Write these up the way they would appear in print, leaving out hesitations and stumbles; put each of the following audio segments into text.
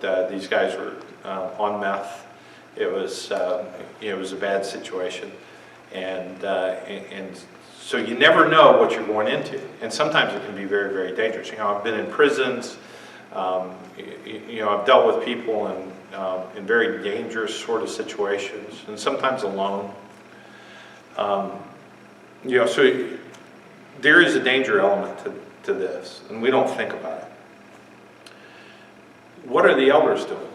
that these guys were on meth. It was a bad situation, and so you never know what you're going into, and sometimes it can be very, very dangerous. I've been in prisons. I've dealt with people in very dangerous sort of situations, and sometimes alone. So there is a danger element to this, and we don't think about it. What are the elders doing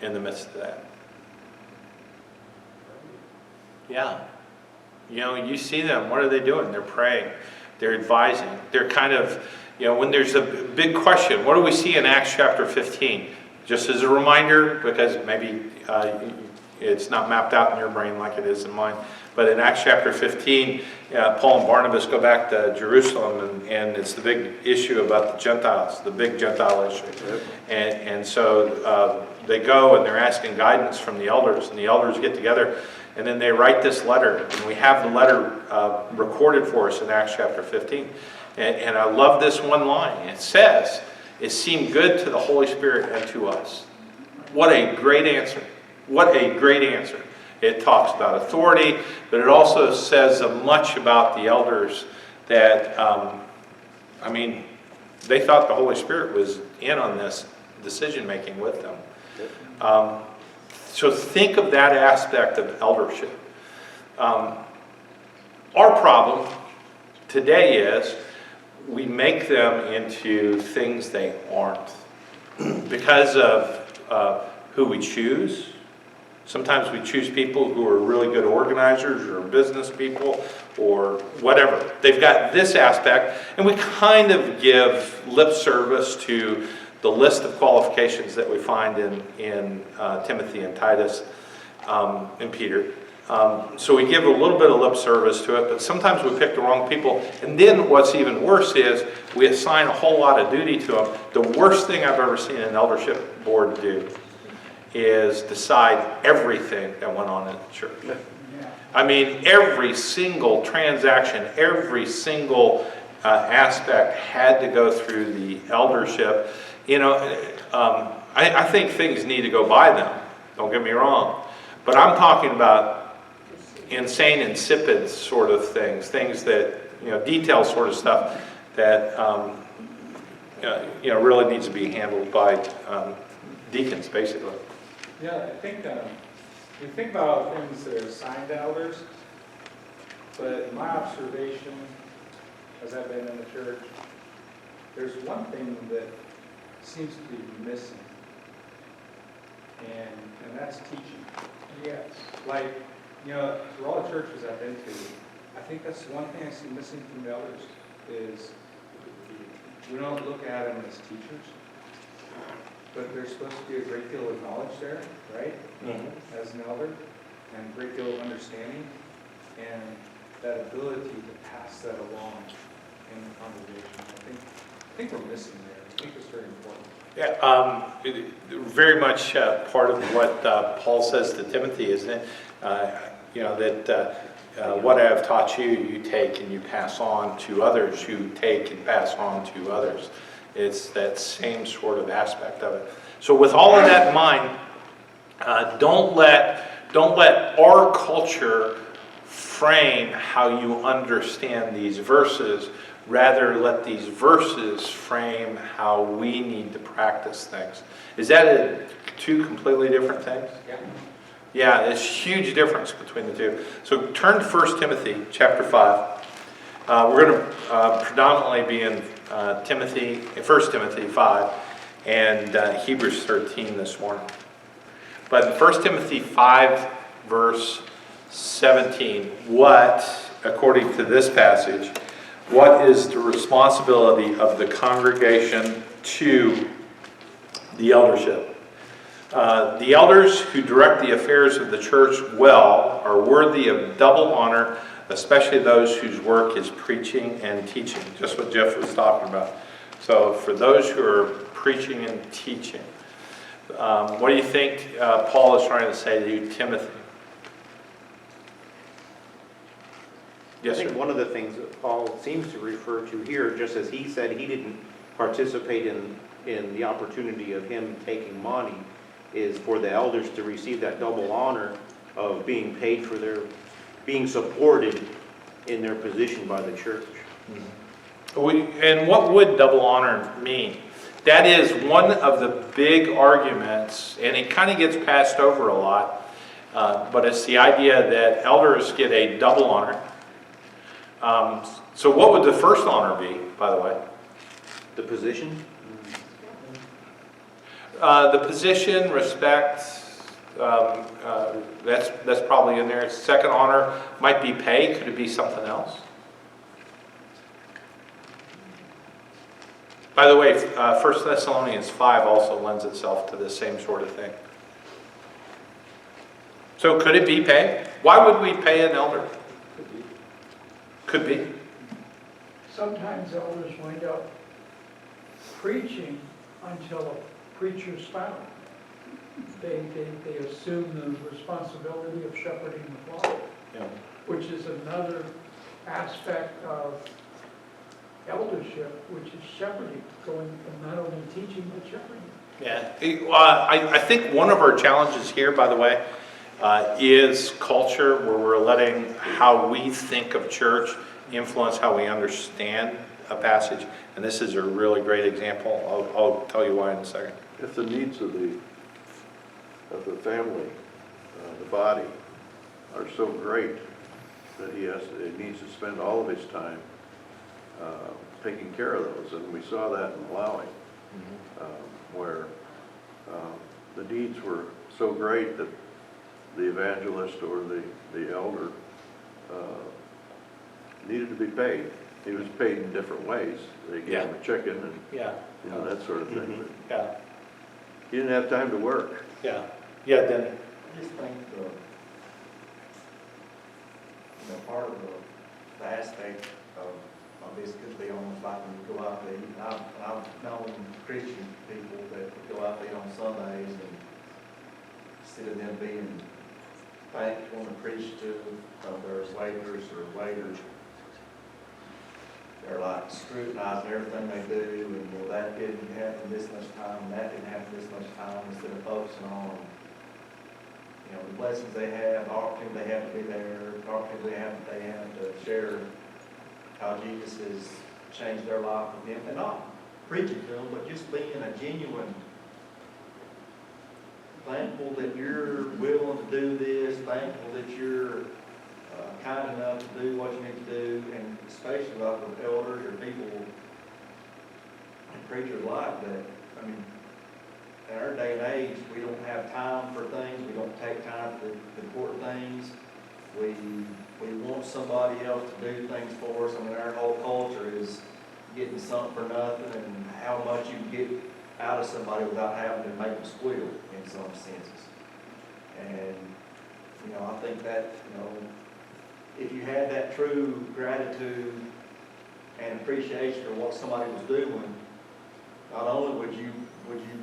in the midst of that? Yeah. You see them. What are they doing? They're praying. They're advising. They're kind of, when there's a big question, what do we see in Acts chapter 15? Just as a reminder, because maybe it's not mapped out in your brain like it is in mine. But in Acts chapter 15, Paul and Barnabas go back to Jerusalem, and it's the big issue about the Gentiles, the big Gentile issue. And so they go and they're asking guidance from the elders, and the elders get together, and then they write this letter. And we have the letter recorded for us in Acts chapter 15. And I love this one line. It says, "It seemed good to the Holy Spirit and to us." What a great answer. What a great answer. It talks about authority, but it also says much about the elders that, they thought the Holy Spirit was in on this decision-making with them. So think of that aspect of eldership. Our problem today is we make them into things they aren't because of who we choose. Sometimes we choose people who are really good organizers or business people or whatever. They've got this aspect, and we kind of give lip service to the list of qualifications that we find in Timothy and Titus and Peter. So we give a little bit of lip service to it, but sometimes we pick the wrong people. And then what's even worse is we assign a whole lot of duty to them. The worst thing I've ever seen an eldership board do is decide everything that went on in the church. Every single transaction, every single aspect had to go through the eldership. I think things need to go by them, don't get me wrong. But I'm talking about insane, insipid sort of things that, detail sort of stuff that, really needs to be handled by deacons, basically. Yeah, I think you think about things that are assigned to elders, but in my observation, as I've been in the church, there's one thing that seems to be missing, and that's teaching. Yes. Through all the churches I've been to, I think that's one thing I see missing from the elders is we don't look at them as teachers. But there's supposed to be a great deal of knowledge there, right? Mm-hmm. As an elder, and a great deal of understanding, and that ability to pass that along in the congregation. I think we're missing there. I think it's very important. Yeah, very much part of what Paul says to Timothy, isn't it? What I have taught you, you take and you pass on to others. You take and pass on to others. It's that same sort of aspect of it. So with all of that in mind, don't let our culture frame how you understand these verses. Rather, let these verses frame how we need to practice things. Is that two completely different things? Yeah. Yeah, there's a huge difference between the two. So turn to 1 Timothy chapter 5. We're going to predominantly be in 1 Timothy 5 and Hebrews 13 this morning. But in 1 Timothy 5 verse 17, according to this passage, what is the responsibility of the congregation to the eldership? The elders who direct the affairs of the church well are worthy of double honor, especially those whose work is preaching and teaching, just what Jeff was talking about. So for those who are preaching and teaching, what do you think Paul is trying to say to you, Timothy? Yes, I think sir. one of the things that Paul seems to refer to here, just as he said he didn't participate in in the opportunity of him taking money is for the elders to receive that double honor of being paid for their, being supported in their position by the church. And what would double honor mean? That is one of the big arguments, and it kind of gets passed over a lot, but it's the idea that elders get a double honor. So what would the first honor be, by the way? The position? The position, respect, that's probably in there. Second honor might be pay. Could it be something else? By the way, 1 Thessalonians 5 also lends itself to the same sort of thing. So could it be pay? Why would we pay an elder? Could be. Sometimes elders wind up preaching until a preacher's found. They assume the responsibility of shepherding the flock, Yeah. which is another aspect of eldership, which is shepherding, going from not only teaching but shepherding. Yeah. I think one of our challenges here, by the way, is culture, where we're letting how we think of church influence how we understand a passage. And this is a really great example. I'll tell you why in a second. If the needs of the family, the body, are so great that he needs to spend all of his time taking care of those, and we saw that in Malawi, where the needs were so great that the evangelist or the elder needed to be paid. He was paid in different ways. They gave him a chicken and Yeah. that sort of thing. But Yeah. he didn't have time to work. Yeah. Yeah, Denny. I just think part of the aspect of this could be almost like when you go out there. I've known Christian people that go out there on Sundays, and instead of them being thankful and appreciative of their waiters or waiters, they're like scrutinizing everything they do, and well, that didn't happen this much time, and that didn't happen this much time, instead of focusing on the blessings they have, the opportunity they have to be there, the opportunity they have to share how Jesus has changed their life with them, and not preaching to them, but just being a genuine, thankful that you're willing to do this, thankful that you're kind enough to do what you need to do, and especially like with elders or people and preachers like that. I mean, in our day and age, we don't have time for things. We don't take time for the important things. We want somebody else to do things for us. I mean, our whole culture is getting something for nothing, and how much you can get out of somebody without having to make them squeal in some senses. And, I think that, if you had that true gratitude and appreciation for what somebody was doing, not only would you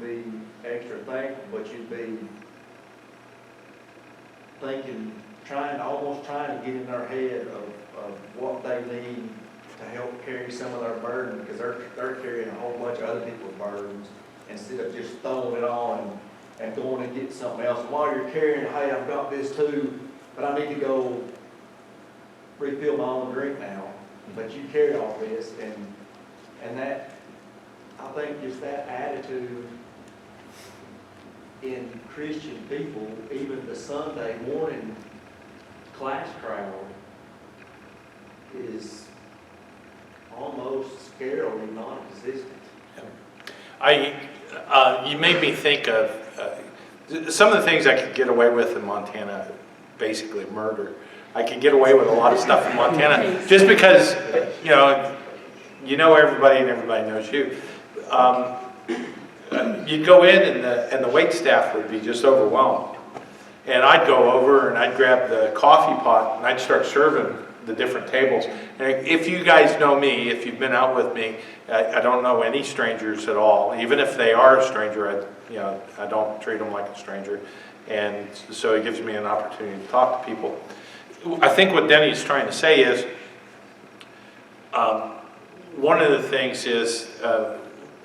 be extra thankful, but you'd be thinking, almost trying to get in their head of what they need to help carry some of their burden, because they're carrying a whole bunch of other people's burdens, instead of just throwing it on and going and get something else. And while you're carrying, hey, I've got this too, but I need to go refill my own drink now. But you carry all this, and that, I think just that attitude in Christian people, even the Sunday morning class crowd, is almost scarily non-existent. You made me think of some of the things I could get away with in Montana, basically murder. I could get away with a lot of stuff in Montana just because, you know everybody and everybody knows you. You'd go in and the wait staff would be just overwhelmed. And I'd go over and I'd grab the coffee pot and I'd start serving the different tables. And if you guys know me, if you've been out with me, I don't know any strangers at all. Even if they are a stranger, I don't treat them like a stranger. And so it gives me an opportunity to talk to people. I think what Denny's trying to say is, one of the things is,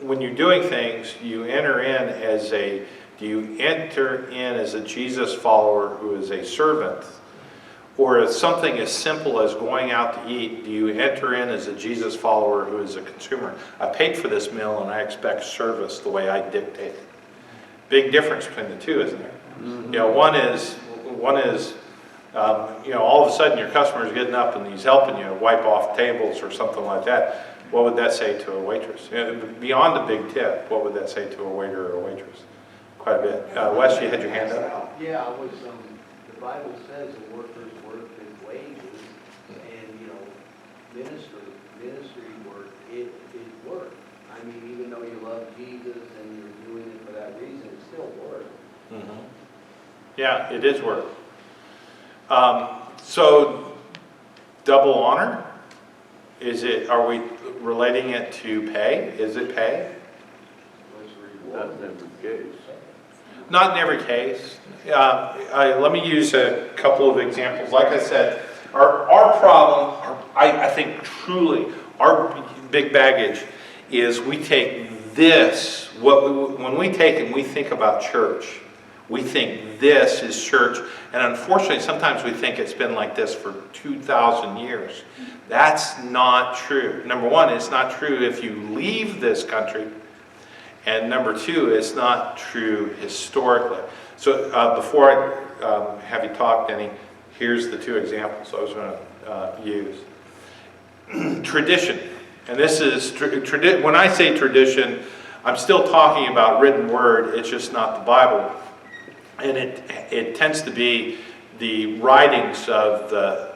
when you're doing things, you enter in as a, do you enter in as a Jesus follower who is a servant? Or as something as simple as going out to eat, do you enter in as a Jesus follower who is a consumer? I paid for this meal and I expect service the way I dictate it. Big difference between the two, isn't there? You know, one is, you know, all of a sudden your customer's getting up and he's helping you wipe off tables or something like that. What would that say to a waitress? You know, beyond a big tip, what would that say to a waiter or a waitress? Quite a bit. Wes, you had your hand up? Yeah, I was, the Bible says the workers work his wages, and, you know, ministry work, it work. I mean, even though you love Jesus and you're doing it for that reason, it's still work. Mm-hmm. Yeah, it is work. So, double honor? Are we relating it to pay? Is it pay? Not in every case. Not in every case. Let me use a couple of examples. Like I said, our problem, I think truly, our big baggage is we take this, when we take and we think about church, we think this is church, and unfortunately sometimes we think it's been like this for 2,000 years. That's not true. Number one, it's not true if you leave this country, and number two, it's not true historically. So before I have you talk, Denny, here's the two examples I was going to use. Tradition, and this is, when I say tradition, I'm still talking about written word, it's just not the Bible. And it tends to be the writings of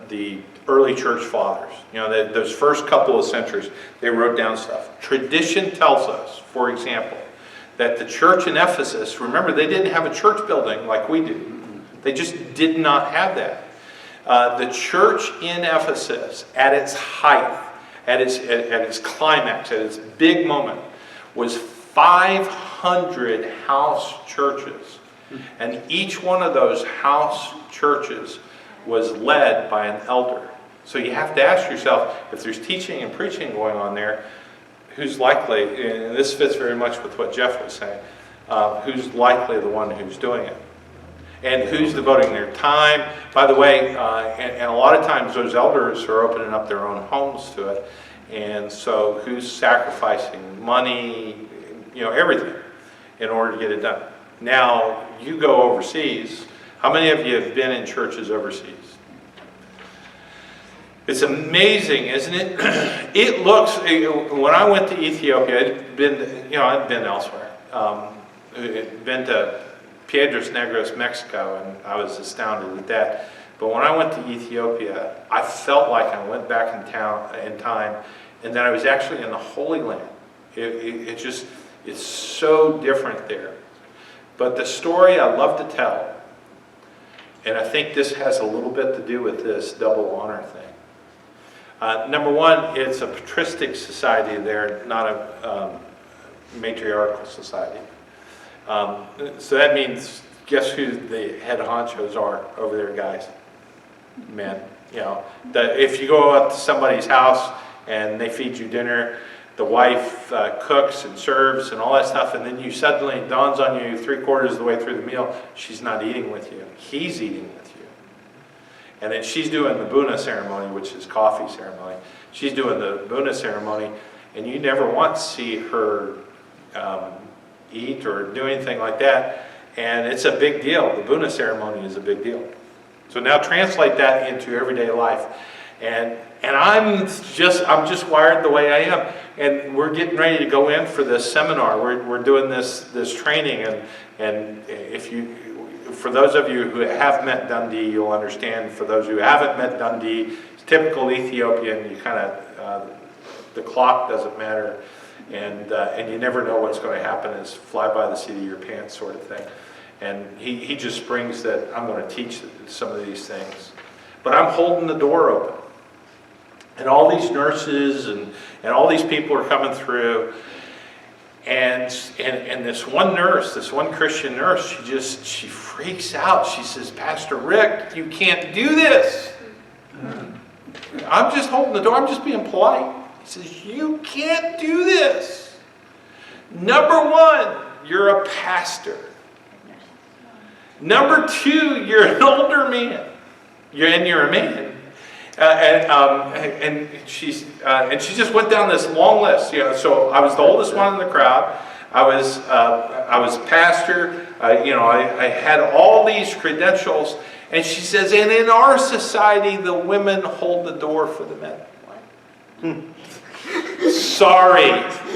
the early church fathers. You know, those first couple of centuries, they wrote down stuff. Tradition tells us, for example, that the church in Ephesus, remember, they didn't have a church building like we do. They just did not have that. The church in Ephesus, at its height, at its climax, at its big moment, was 500 house churches. And each one of those house churches was led by an elder. So you have to ask yourself, if there's teaching and preaching going on there, who's likely, and this fits very much with what Jeff was saying, who's likely the one who's doing it? And who's devoting their time? By the way, and a lot of times those elders are opening up their own homes to it. And so who's sacrificing money, you know, everything in order to get it done? Now, you go overseas. How many of you have been in churches overseas? It's amazing, isn't it? It looks, when I went to Ethiopia, I'd been elsewhere. Been to Piedras Negras, Mexico, and I was astounded at that. But when I went to Ethiopia, I felt like I went back in time, and that I was actually in the Holy Land. It's so different there. But the story I love to tell, and I think this has a little bit to do with this double honor thing. Number one, it's a patristic society there, not a matriarchal society. So that means, guess who the head honchos are over there, guys? Men. You know, if you go up to somebody's house and they feed you dinner, the wife cooks and serves and all that stuff, and then suddenly dawns on you 3/4 of the way through the meal, she's not eating with you. He's eating with you. And then she's doing the Buna ceremony, which is coffee ceremony. She's doing the Buna ceremony, and you never once see her eat or do anything like that. And it's a big deal. The Buna ceremony is a big deal. So now translate that into everyday life. And I'm just wired the way I am. And we're getting ready to go in for this seminar. We're doing this training, and for those of you who have met Dundee, you'll understand. For those who haven't met Dundee, it's typical Ethiopian. You kind of the clock doesn't matter, and you never know what's going to happen. It's fly by the seat of your pants sort of thing. And he just springs that I'm going to teach some of these things, but I'm holding the door open. And all these nurses and all these people are coming through. And this one nurse, this one Christian nurse, she freaks out. She says, "Pastor Rick, you can't do this." I'm just holding the door. I'm just being polite. He says, "You can't do this." Number one, you're a pastor. Number two, you're an older man. You're a man. And she just went down this long list. So I was the oldest one in the crowd. I was pastor. I had all these credentials. And she says, and in our society, the women hold the door for the men. Sorry,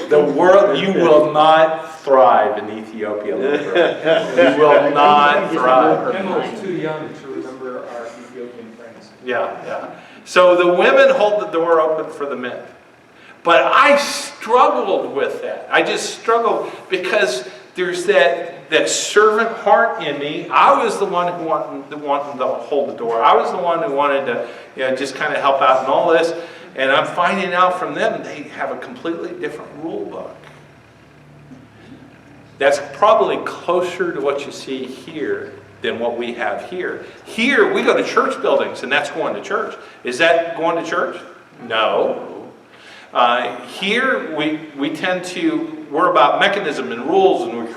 the world, you will not thrive in Ethiopia. You will not thrive. Emma's too young to remember our Ethiopian friends. Yeah. So the women hold the door open for the men. But I struggled with that. I just struggled because there's that servant heart in me. I was the one who wanted to hold the door. I was the one who wanted to just kind of help out in all this. And I'm finding out from them they have a completely different rule book. That's probably closer to what you see here than what we have here. Here, we go to church buildings, and that's going to church. Is that going to church? No. Here, we're about mechanism and rules, and we're